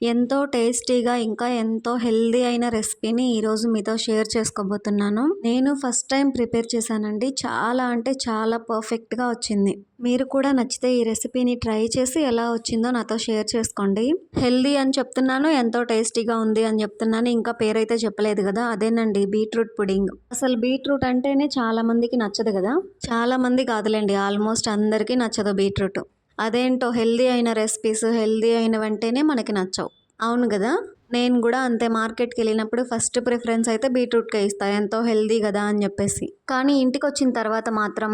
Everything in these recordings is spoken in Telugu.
ఎంతో టేస్టీగా ఇంకా ఎంతో హెల్దీ అయిన రెసిపీని ఈరోజు మీతో షేర్ చేసుకోబోతున్నాను. నేను ఫస్ట్ టైం ప్రిపేర్ చేశానండి. చాలా అంటే చాలా పర్ఫెక్ట్‌గా వచ్చింది. మీరు కూడా నచ్చితే ఈ రెసిపీని ట్రై చేసి ఎలా వచ్చిందో నాతో షేర్ చేసుకోండి. హెల్దీ అని చెప్తున్నాను, ఎంతో టేస్టీగా ఉంది అని చెప్తున్నాను. ఇంకా పేరైతే చెప్పలేదు కదా! అదేనండి బీట్రూట్ పుడింగ్. అసలు బీట్రూట్ అంటేనే చాలా మందికి నచ్చదు కదా! చాలా మంది కాదులెండి, ఆల్మోస్ట్ అందరికీ నచ్చదు బీట్రూట్. అదేంటో హెల్దీ అయిన రెసిపీస్, హెల్దీ అయినవంటేనే మనకి నచ్చవు. అవును గదా! నేను గూడా అంతే, మార్కెట్‌కెళ్ళినప్పుడు ఫస్ట్ ప్రిఫరెన్స్ అయితే బీట్రూట్‌కే ఇస్తా. ఎంతో హెల్దీ గదా అని జెప్పేసి. కానీ ఇంటికొచ్చిన తర్వాత మాత్రం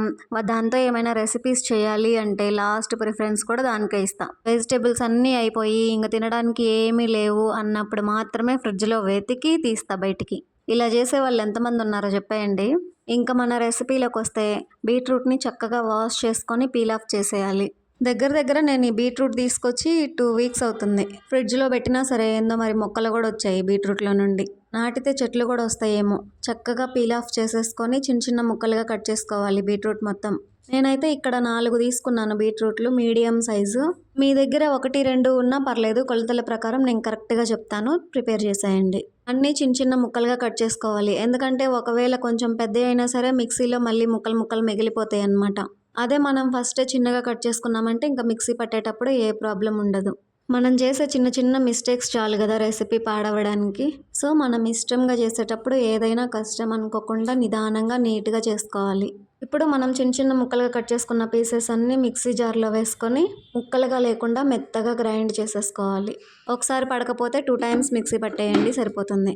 దాంతో ఏమైనా రెసిపీస్ చేయాలి అంటే లాస్ట్ ప్రిఫరెన్స్ కూడా దానికే ఇస్తా. వెజిటబుల్స్ అన్నీ అయిపోయి ఇంక తినడానికి ఏమీ లేవు అన్నప్పుడు మాత్రమే ఫ్రిడ్జ్‌లో వెతికి తీస్తా బయటికి. ఇలా జేసేవాళ్ళు ఎంతమందున్నారో జెప్పేయండి. ఇంక మన రెసిపీలోకొస్తే బీట్రూట్‌ని చక్కగా వాష్ చేసుకొని పీల్ ఆఫ్ చేసేయాలి. దగ్గర దగ్గర నేను ఈ బీట్రూట్ తీసుకొచ్చి 2 వీక్స్ అవుతుంది. ఫ్రిడ్జ్‌లో పెట్టినా సరే ఏందో మరి మొక్కలు గూడా వచ్చాయి బీట్రూట్‌లో నుండి. నాటితే చెట్లు గూడా వస్తాయేమో. చక్కగా పీల్ ఆఫ్ చేసేసుకొని చిన్న చిన్న ముక్కలుగా కట్ చేసుకోవాలి బీట్రూట్ మొత్తం. నేనైతే ఇక్కడ 4 తీసుకున్నాను బీట్రూట్లు మీడియం సైజు. మీ దగ్గర 1, 2 ఉన్నా పర్లేదు. కొలతల ప్రకారం నేను కరెక్ట్‌గా చెప్తాను. ప్రిపేర్ చేసేయండి. అన్నీ చిన్న చిన్న ముక్కలుగా కట్ చేసుకోవాలి. ఎందుకంటే ఒకవేళ కొంచెం పెద్దయైనా సరే మిక్సీలో మళ్ళీ ముక్కలు ముక్కలు మిగిలిపోతాయన్నమాట. అదే మనం ఫస్టే చిన్నగా కట్ చేసుకున్నామంటే ఇంకా మిక్సీ పట్టేటప్పుడు ఏ ప్రాబ్లమ్ ఉండదు. మనం చేసే చిన్న చిన్న మిస్టేక్స్ చాలు కదా రెసిపీ పాడవడానికి. సో మనం ఇష్టంగా చేసేటప్పుడు ఏదైనా కష్టం అనుకోకుండా నిదానంగా నీట్‌గా చేసుకోవాలి. ఇప్పుడు మనం చిన్న చిన్న ముక్కలుగా కట్ చేసుకున్న పీసెస్ అన్నీ మిక్సీ జార్‌లో వేసుకొని ముక్కలుగా లేకుండా మెత్తగా గ్రైండ్ చేసేసుకోవాలి. ఒకసారి పడకపోతే 2 టైమ్స్ మిక్సీ పట్టేయండి సరిపోతుంది.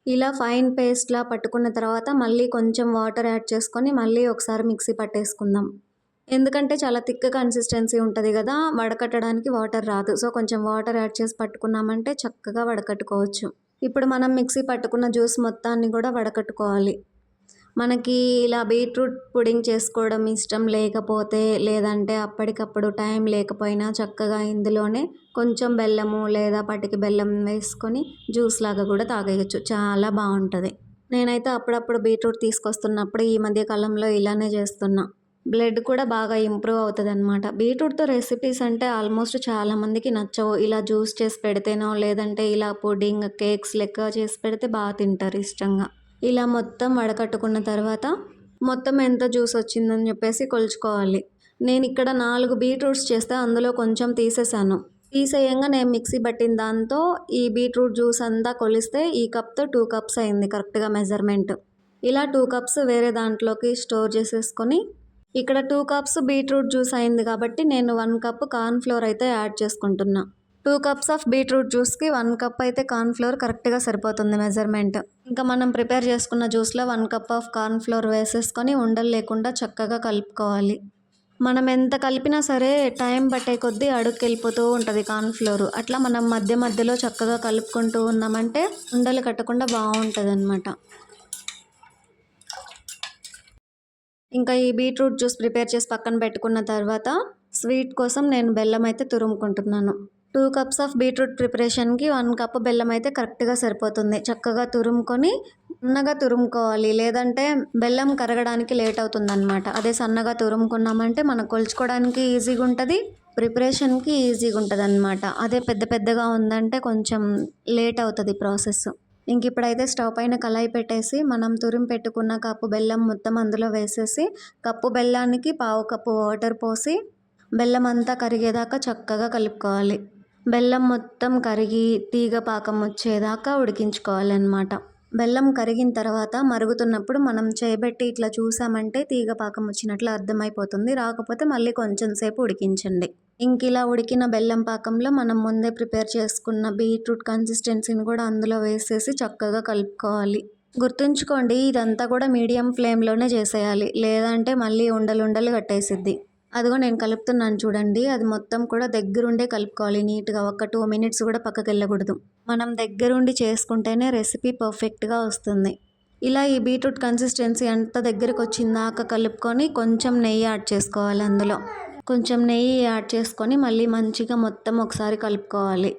ఇలా ఫైన్ పేస్ట్‌లా పట్టుకున్న తర్వాత మళ్ళీ కొంచెం వాటర్ యాడ్ చేసుకొని మళ్ళీ ఒకసారి మిక్సీ పట్టేసుకుందాం. ఎందుకంటే చాలా థిక్ కన్సిస్టెన్సీ ఉంటది గదా! వడకట్టడానికి వాటర్ రాదు. సో కొంచెం వాటర్ యాడ్ చేసి పట్టుకున్నామంటే చక్కగా వడకట్టుకోవచ్చు. ఇప్పుడు మనం మిక్సీ పట్టుకున్న జ్యూస్ మొత్తాన్ని గూడా వడకట్టుకోవాలి. మనకి ఇలా బీట్రూట్ పుడింగ్ చేసుకోవడం ఇష్టం లేకపోతే, లేదంటే అప్పటికప్పుడు టైం లేకపోయినా చక్కగా ఇందులోనే కొంచెం బెల్లము లేదా పటికి బెల్లం వేసుకొని జ్యూస్ లాగా కూడా తాగేయచ్చు. చాలా బావుంటది. నేనైతే అప్పుడప్పుడు బీట్రూట్ తీసుకొస్తున్నప్పుడు ఈ మధ్య కాలంలో ఇలానే చేస్తున్నా. బ్లడ్ కూడా బాగా ఇంప్రూవ్ అవుతదనమాట. బీట్రూట్‌తో రెసిపీస్ అంటే ఆల్మోస్ట్ చాలామందికి నచ్చవు. ఇలా జ్యూస్ చేసి పెడితేనో, లేదంటే ఇలా పుడింగ్, కేక్స్ లెక్క చేసి పెడితే తింటారు ఇష్టంగా. ఇలా మొత్తం వడకట్టుకున్న తర్వాత మొత్తం ఎంత జ్యూస్ వచ్చిందని చెప్పేసి కొలుచుకోవాలి. నేను ఇక్కడ 4 బీట్రూట్స్ చేస్తే అందులో కొంచెం తీసేసాను. తీసేయంగా నేను మిక్సీ పట్టిన దాంతో ఈ బీట్రూట్ జ్యూస్ అంతా కొలిస్తే ఈ కప్‌తో 2 కప్స్ అయింది కరెక్ట్‌గా మెజర్‌మెంట్. ఇలా 2 కప్స్ వేరే దాంట్లోకి స్టోర్ చేసేసుకొని, ఇక్కడ 2 కప్స్ బీట్రూట్ జ్యూస్ అయింది కాబట్టి నేను 1 కప్ కార్న్ ఫ్లోర్ అయితే యాడ్ చేసుకుంటున్నా. 2 కప్స్ ఆఫ్ బీట్రూట్ జ్యూస్‌కి 1 కప్ అయితే కార్న్ ఫ్లోర్ కరెక్ట్‌గా సరిపోతుంది మెజర్‌మెంట్. ఇంకా మనం ప్రిపేర్ చేసుకున్న జ్యూస్‌లో 1 కప్ ఆఫ్ కార్న్ ఫ్లోర్ వేసేసుకొని ఉండలు లేకుండా చక్కగా కలుపుకోవాలి. మనం ఎంత కలిపినా సరే టైం పట్టే కొద్దీ అడుక్కెళ్ళిపోతూ ఉంటది కార్న్ ఫ్లోర్. అట్లా మనం మధ్య మధ్యలో చక్కగా కలుపుకుంటూ ఉన్నామంటే ఉండలు కట్టకుండా బావుంటదనమాట. ఇంకా ఈ బీట్రూట్ జ్యూస్ ప్రిపేర్ చేసి పక్కన పెట్టుకున్న తర్వాత స్వీట్ కోసం నేను బెల్లం అయితే తురుముకుంటున్నాను. 2 కప్స్ ఆఫ్ బీట్రూట్ ప్రిపరేషన్‌కి 1 కప్ బెల్లం అయితే కరెక్ట్‌గా సరిపోతుంది. చక్కగా తురుముకొని నున్నగా తురుముకోవాలి. లేదంటే బెల్లం కరగడానికి లేట్ అవుతుందనమాట. అదే సన్నగా తురుముకున్నామంటే మనకు కొలుచుకోవడానికి ఈజీగా ఉంటది. ప్రిపరేషన్‌కి ఈజీగా ఉంటదనమాట. అదే పెద్ద పెద్దగా ఉందంటే కొంచెం లేట్ అవుతది ప్రాసెస్. ఇప్పుడైతే స్టవ్ పైన కళాయి పెట్టేసి మనం తురిమి పెట్టుకున్న కప్పు బెల్లం మొత్తం అందులో వేసేసి, కప్పు బెల్లానికి పావు కప్పు వాటర్ పోసి బెల్లం అంతా కరిగేదాకా చక్కగా కలుపుకోవాలి. బెల్లం మొత్తం కరిగి తీగ పాకం వచ్చేదాకా ఉడికించుకోవాలన్నమాట. బెల్లం కరిగిన తర్వాత మరుగుతున్నప్పుడు మనం చేయబెట్టి ఇట్లా చూసామంటే తీగ పాకం వచ్చినట్లు అర్థమైపోతుంది. రాకపోతే మళ్ళీ కొంచెం సేపు ఉడికించండి. ఇలా ఉడికిన బెల్లం పాకంలో మనం ముందే ప్రిపేర్ చేసుకున్న బీట్రూట్ కన్సిస్టెన్సీని కూడా అందులో వేసేసి చక్కగా కలుపుకోవాలి. గుర్తుంచుకోండి, ఇదంతా కూడా మీడియం ఫ్లేమ్లోనే చేసేయాలి. లేదంటే మళ్ళీ ఉండలు కట్టేసిద్ది. అదిగో నేను కలుపుతున్నాను చూడండి. అది మొత్తం కూడా దగ్గరుండే కలుపుకోవాలి నీట్‌గా. ఒక 2 మినిట్స్ కూడా పక్కకెళ్ళకూడదు. మనం దగ్గరుండి చేసుకుంటేనే రెసిపీ పర్ఫెక్ట్‌గా వస్తుంది. ఇలా ఈ బీట్రూట్ కన్సిస్టెన్సీ అంతా దగ్గరకొచ్చిందాక కలుపుకొని కొంచెం నెయ్యి యాడ్ చేసుకోవాలి అందులో. కొంచెం నెయ్యి యాడ్ చేసుకొని మళ్ళీ మంచిగా మొత్తం ఒకసారి కలుపుకోవాలి.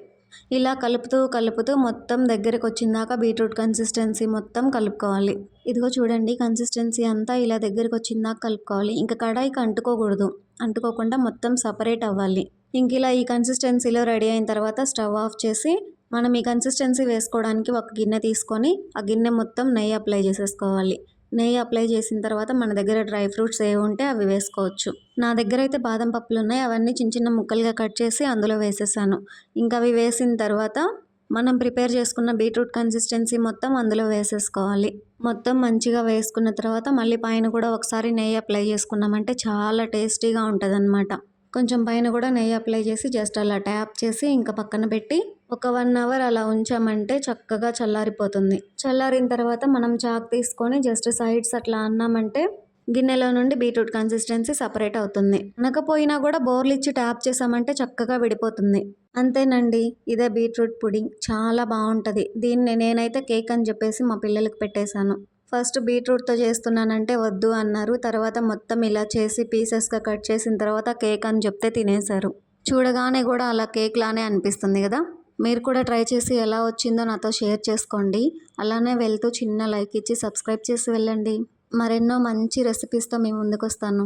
ఇలా కలుపుతూ కలుపుతూ మొత్తం దగ్గరికి వచ్చిందాక బీట్రూట్ కన్సిస్టెన్సీ మొత్తం కలుపుకోవాలి. ఇదిగో చూడండి, కన్సిస్టెన్సీ అంతా ఇలా దగ్గరికి వచ్చిందాక కలుపుకోవాలి. ఇంకా కడాయికి అంటుకోకూడదు, అంటుకోకుండా మొత్తం సపరేట్ అవ్వాలి. ఇంక ఇలా ఈ కన్సిస్టెన్సీలో రెడీ అయిన తర్వాత స్టవ్ ఆఫ్ చేసి మనం ఈ కన్సిస్టెన్సీ వేసుకోవడానికి ఒక గిన్నె తీసుకొని ఆ గిన్నె మొత్తం నెయ్యి అప్లై చేసేసుకోవాలి. నెయ్యి అప్లై చేసిన తర్వాత మన దగ్గర డ్రై ఫ్రూట్స్ ఏవి ఉంటే అవి వేసుకోవచ్చు. నా దగ్గర అయితే బాదం పప్పులు ఉన్నాయి, అవన్నీ చిన్న చిన్న ముక్కలుగా కట్ చేసి అందులో వేసేసాను. ఇంకా అవి వేసిన తర్వాత మనం ప్రిపేర్ చేసుకున్న బీట్రూట్ కన్సిస్టెన్సీ మొత్తం అందులో వేసేసుకోవాలి. మొత్తం మంచిగా వేసుకున్న తర్వాత మళ్ళీ పైన కూడా ఒకసారి నెయ్యి అప్లై చేసుకున్నామంటే చాలా టేస్టీగా ఉంటుందన్నమాట. కొంచెం పైన కూడా నెయ్యి అప్లై చేసి జస్ట్ అలా ట్యాప్ చేసి ఇంకా పక్కన పెట్టి ఒక 1 అవర్ అలా ఉంచామంటే చక్కగా చల్లారిపోతుంది. చల్లారిన తర్వాత మనం చాక్ తీసుకొని జస్ట్ సైడ్స్ అట్లా అన్నామంటే గిన్నెలో నుండి బీట్రూట్ కన్సిస్టెన్సీ సపరేట్ అవుతుంది. అనకపోయినా కూడా బోర్లు ఇచ్చి ట్యాప్ చేసామంటే చక్కగా విడిపోతుంది. అంతేనండి, ఇదే బీట్రూట్ పుడింగ్. చాలా బాగుంటుంది. దీన్ని నేనైతే కేక్ అని చెప్పేసి మా పిల్లలకి పెట్టేశాను. ఫస్ట్ బీట్రూట్తో చేస్తున్నానంటే వద్దు అన్నారు. తర్వాత మొత్తం ఇలా చేసి పీసెస్గా కట్ చేసిన తర్వాత కేక్ అని చెప్తే తినేశారు. చూడగానే కూడా అలా కేక్ లానే అనిపిస్తుంది కదా. మీరు కూడా ట్రై చేసి ఎలా వచ్చిందో నాతో షేర్ చేసుకోండి. అలానే వెళ్తూ చిన్న లైక్ ఇచ్చి సబ్స్క్రైబ్ చేసి వెళ్ళండి. మరెన్నో మంచి రెసిపీస్తో మీ ముందుకు వస్తాను.